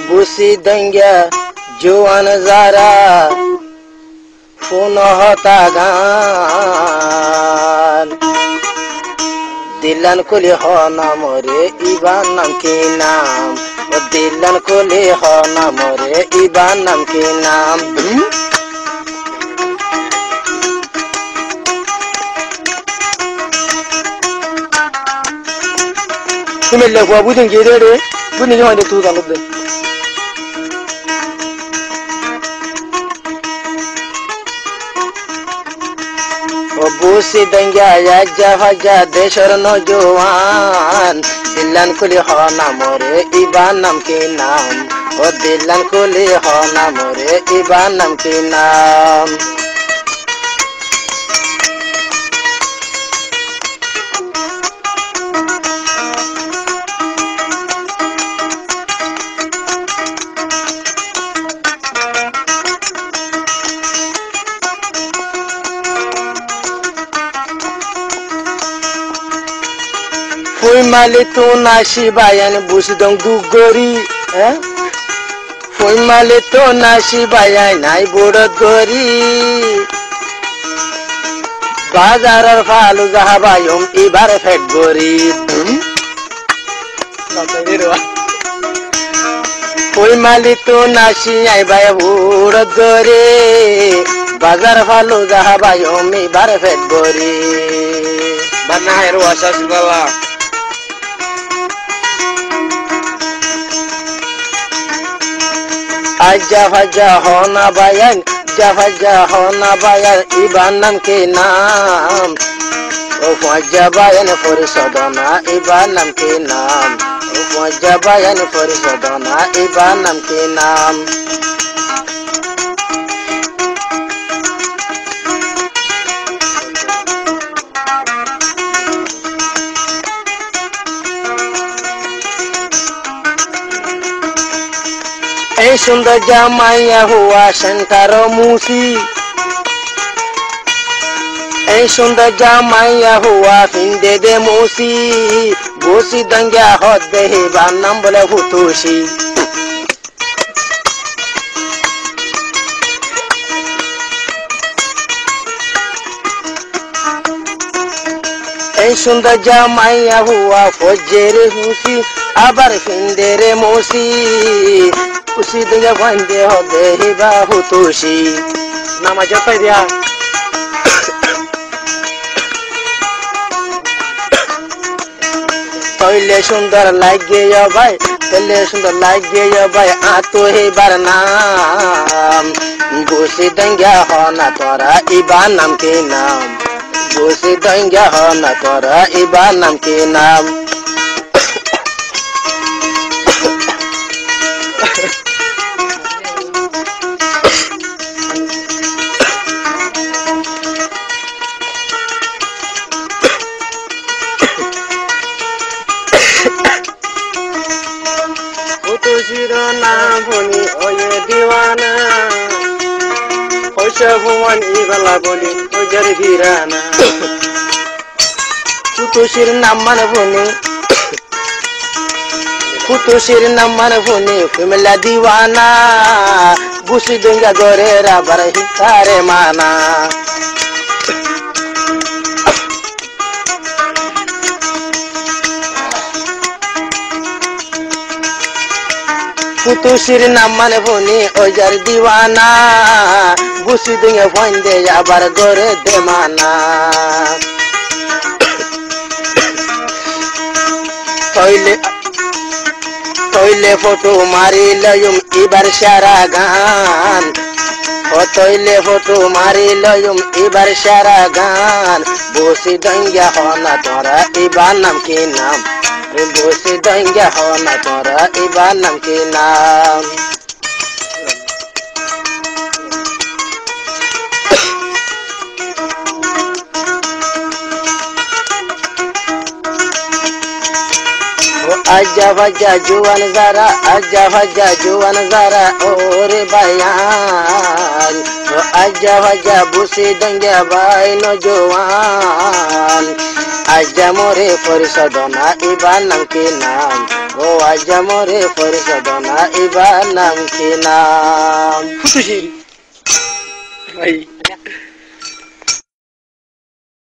busi dangya juan zara punoh tagan dilan kuli hona more iban nam ki naam dilan kuli hona more iban nam ki naam তুমি লেখো বুঝেন কি রে বুঝনি কি হয় তুই জানো দে ও বুসি দঙ্গা আজা ফাজা দেশর নজওয়ান দিলান কুলি হনা মোরে ইবান নাম কি নাম ও দিলান কুলি হনা মোরে ইবান নাম কি নাম Fui malitu nasi bayan busdong dugori Fui malitu nasi bayan nai budot gori Bazarar falu zahabayum ibar fet gori Fui malitu nasi ay bay budot gori Bazar falu zahabayum ibar fet gori Bana hairu asas bala Aja faja hona bayan jafaja hona bayan iban nam ki naam o faja bayan furisadana iban nam ki naam o faja bayan furisadana iban nam ki naam এই সুন্দর জামাইয়া হুয়া শঙ্কর মুসি এই সুন্দর জামাইয়া হুয়া ফিন্দে দে মুসি বসি দঙ্গা হদ দেহি বান্নাম বলে ফুতুসি এই সুন্দর জামাইয়া হুয়া ফজের হুসি আবার ফিন্দে রে মুসি usi dunga vande hode hiba hutushi nama jota dia toile sundar lage yo bhai toile sundar lage yo bhai ato hibar naam busi dunga hona tora iban nam ki naam busi dunga hona tora iban nam ki naam Naam honi oye diwana Hoysha bhuvan ibala boli ojar virana Kutushir namman bhuni Kutushir namman bhuni Fimla diwana Busi dunga gore rabar hitare mana Kutushir namman bhuni ojar diwana busi dunga phande abar gore demana toile photo mari layum ibar sharagan o toile photo mari layum ibar sharagan busi dunga hona tora iban nam ki naam busi danga hona tora iban nam ki naam aja faja juan zara ore bayan aja faja busi danga bay no juan aja more furisadana iban nam ki naam ও আজ মরে পরিষদ না এবার নাম কি নাম ভাই